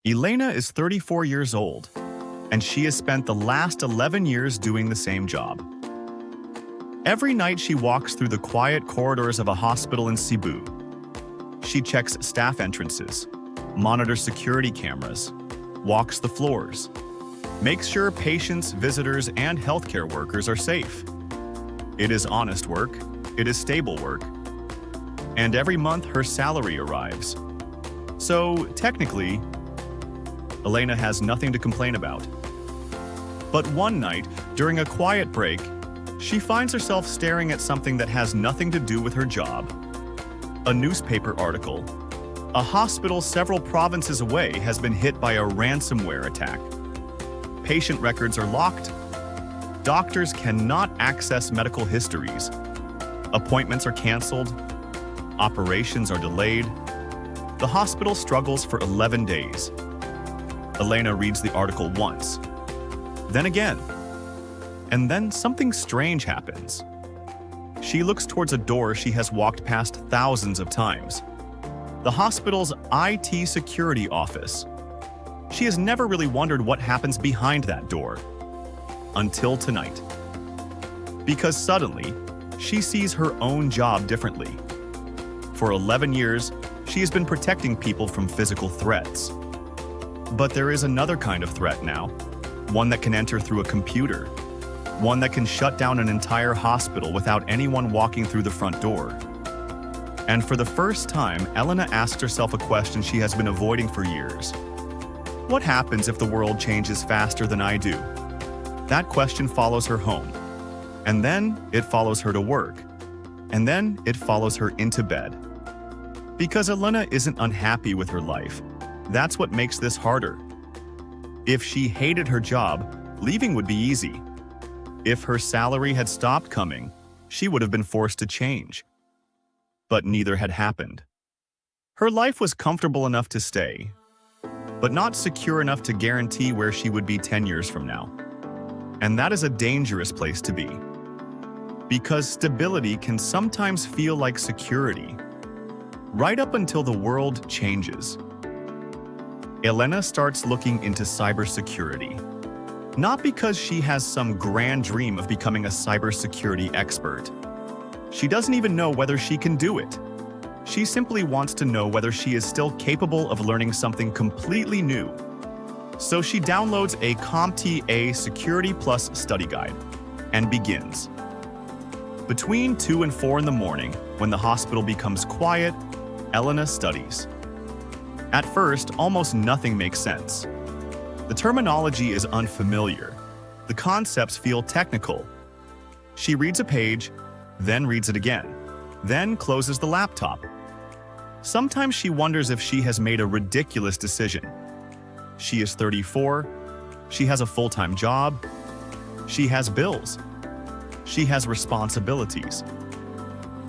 Elena is 34 years old, and she has spent the last 11 years doing the same job. Every night she walks through the quiet corridors of a hospital in Cebu. She checks staff entrances, monitors security cameras, walks the floors, makes sure patients, visitors, and healthcare workers are safe. It is honest work, it is stable work, and every month her salary arrives. So, technically, Elena has nothing to complain about. But one night, during a quiet break, she finds herself staring at something that has nothing to do with her job. A newspaper article. A hospital several provinces away has been hit by a ransomware attack. Patient records are locked. Doctors cannot access medical histories. Appointments are canceled. Operations are delayed. The hospital struggles for 11 days. Elena reads the article once, then again, and then something strange happens. She looks towards a door she has walked past thousands of times. The hospital's IT security office. She has never really wondered what happens behind that door. Until tonight. Because suddenly, she sees her own job differently. For 11 years, she has been protecting people from physical threats. But there is another kind of threat now, one that can enter through a computer, one that can shut down an entire hospital without anyone walking through the front door. And for the first time, Elena asks herself a question she has been avoiding for years. What happens if the world changes faster than I do? That question follows her home, and then it follows her to work, and then it follows her into bed. Because Elena isn't unhappy with her life. That's what makes this harder. If she hated her job, leaving would be easy. If her salary had stopped coming, she would have been forced to change. But neither had happened. Her life was comfortable enough to stay, but not secure enough to guarantee where she would be 10 years from now. And that is a dangerous place to be. Because stability can sometimes feel like security, right up until the world changes. Elena starts looking into cybersecurity. Not because she has some grand dream of becoming a cybersecurity expert. She doesn't even know whether she can do it. She simply wants to know whether she is still capable of learning something completely new. So she downloads a CompTIA Security Plus study guide and begins. Between 2 and 4 in the morning, when the hospital becomes quiet, Elena studies. At first, almost nothing makes sense. The terminology is unfamiliar. The concepts feel technical. She reads a page, then reads it again, then closes the laptop. Sometimes she wonders if she has made a ridiculous decision. She is 34, she has a full-time job, she has bills, she has responsibilities.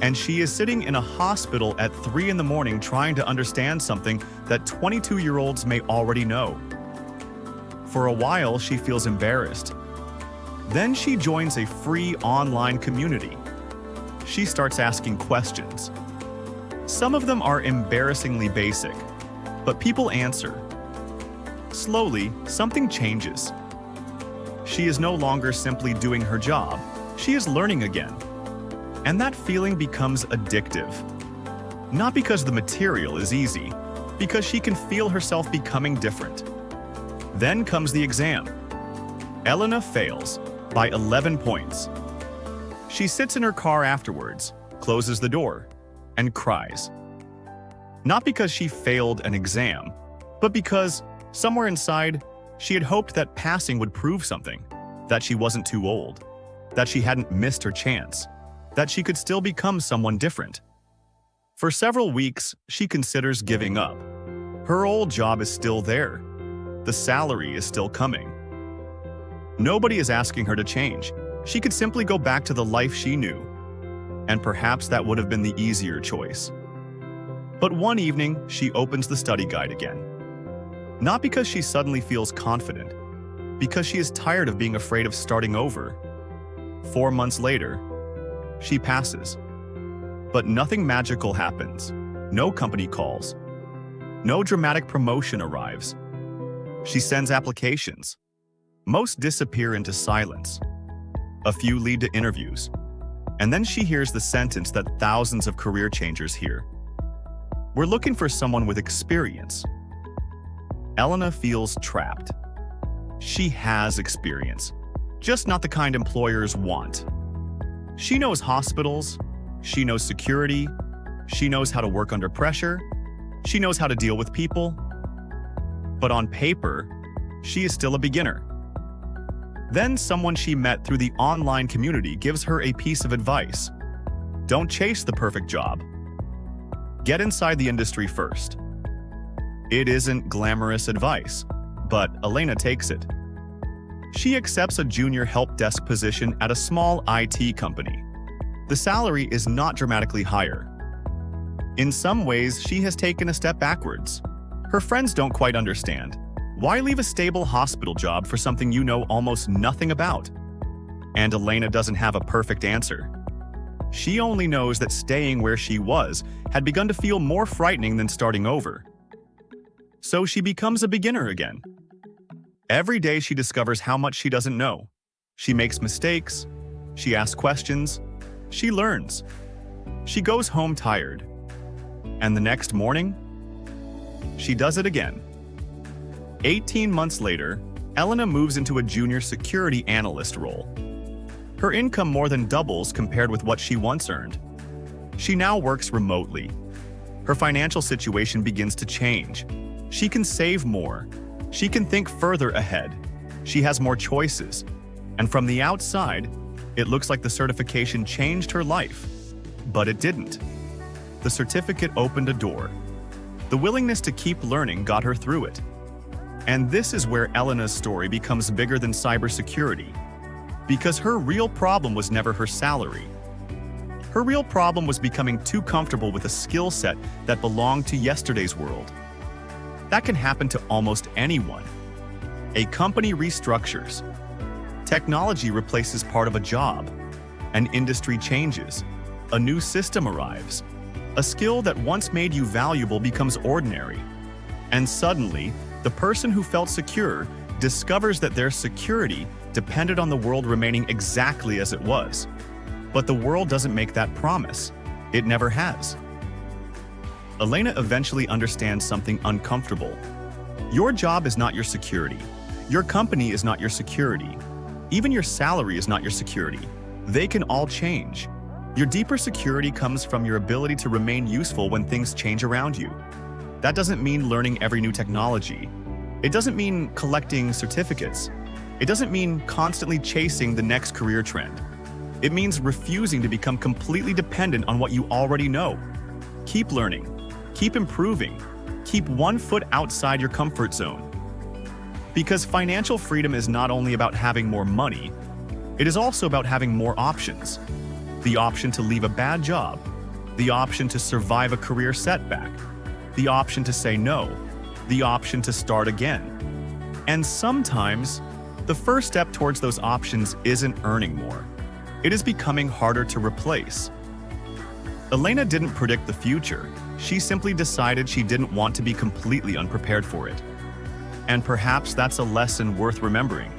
And she is sitting in a hospital at 3 in the morning trying to understand something that 22-year-olds may already know. For a while, she feels embarrassed. Then she joins a free online community. She starts asking questions. Some of them are embarrassingly basic, but people answer. Slowly, something changes. She is no longer simply doing her job, she is learning again. And that feeling becomes addictive. Not because the material is easy, because she can feel herself becoming different. Then comes the exam. Elena fails by 11 points. She sits in her car afterwards, closes the door, and cries. Not because she failed an exam, but because, somewhere inside, she had hoped that passing would prove something, that she wasn't too old, that she hadn't missed her chance, that she could still become someone different. For several weeks, she considers giving up. Her old job is still there. The salary is still coming. Nobody is asking her to change. She could simply go back to the life she knew. And perhaps that would have been the easier choice. But one evening, she opens the study guide again. Not because she suddenly feels confident, because she is tired of being afraid of starting over. 4 months later, she passes. But nothing magical happens. No company calls. No dramatic promotion arrives. She sends applications. Most disappear into silence. A few lead to interviews. And then she hears the sentence that thousands of career changers hear. We're looking for someone with experience. Elena feels trapped. She has experience, just not the kind employers want. She knows hospitals, she knows security, she knows how to work under pressure, she knows how to deal with people. But on paper, she is still a beginner. Then someone she met through the online community gives her a piece of advice. Don't chase the perfect job. Get inside the industry first. It isn't glamorous advice, but Elena takes it. She accepts a junior help desk position at a small IT company. The salary is not dramatically higher. In some ways, she has taken a step backwards. Her friends don't quite understand. Why leave a stable hospital job for something you know almost nothing about? And Elena doesn't have a perfect answer. She only knows that staying where she was had begun to feel more frightening than starting over. So she becomes a beginner again. Every day she discovers how much she doesn't know. She makes mistakes. She asks questions. She learns. She goes home tired. And the next morning, she does it again. 18 months later, Elena moves into a junior security analyst role. Her income more than doubles compared with what she once earned. She now works remotely. Her financial situation begins to change. She can save more. She can think further ahead. She has more choices. And from the outside, it looks like the certification changed her life. But it didn't. The certificate opened a door. The willingness to keep learning got her through it. And this is where Elena's story becomes bigger than cybersecurity. Because her real problem was never her salary. Her real problem was becoming too comfortable with a skill set that belonged to yesterday's world. That can happen to almost anyone. A company restructures. Technology replaces part of a job. An industry changes. A new system arrives. A skill that once made you valuable becomes ordinary. And suddenly, the person who felt secure discovers that their security depended on the world remaining exactly as it was. But the world doesn't make that promise. It never has. Elena eventually understands something uncomfortable. Your job is not your security. Your company is not your security. Even your salary is not your security. They can all change. Your deeper security comes from your ability to remain useful when things change around you. That doesn't mean learning every new technology. It doesn't mean collecting certificates. It doesn't mean constantly chasing the next career trend. It means refusing to become completely dependent on what you already know. Keep learning. Keep improving. Keep one foot outside your comfort zone. Because financial freedom is not only about having more money, it is also about having more options. The option to leave a bad job. The option to survive a career setback. The option to say no. The option to start again. And sometimes, the first step towards those options isn't earning more. It is becoming harder to replace. Elena didn't predict the future. She simply decided she didn't want to be completely unprepared for it. And perhaps that's a lesson worth remembering.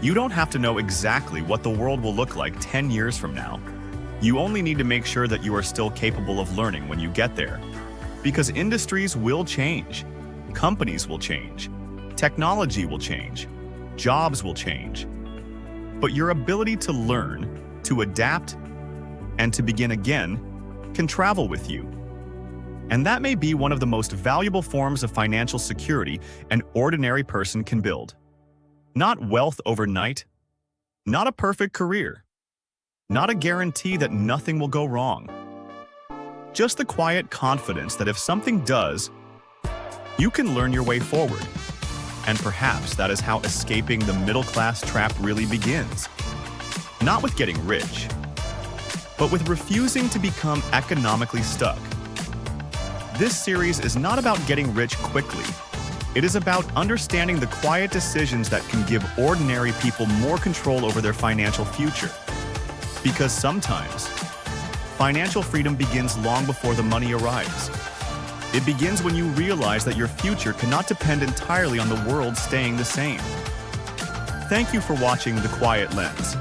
You don't have to know exactly what the world will look like 10 years from now. You only need to make sure that you are still capable of learning when you get there. Because industries will change. Companies will change. Technology will change. Jobs will change. But your ability to learn, to adapt, and to begin again can travel with you. And that may be one of the most valuable forms of financial security an ordinary person can build. Not wealth overnight, not a perfect career, not a guarantee that nothing will go wrong. Just the quiet confidence that if something does, you can learn your way forward. And perhaps that is how escaping the middle-class trap really begins. Not with getting rich, but with refusing to become economically stuck. This series is not about getting rich quickly. It is about understanding the quiet decisions that can give ordinary people more control over their financial future. Because sometimes, financial freedom begins long before the money arrives. It begins when you realize that your future cannot depend entirely on the world staying the same. Thank you for watching The Quiet Lens.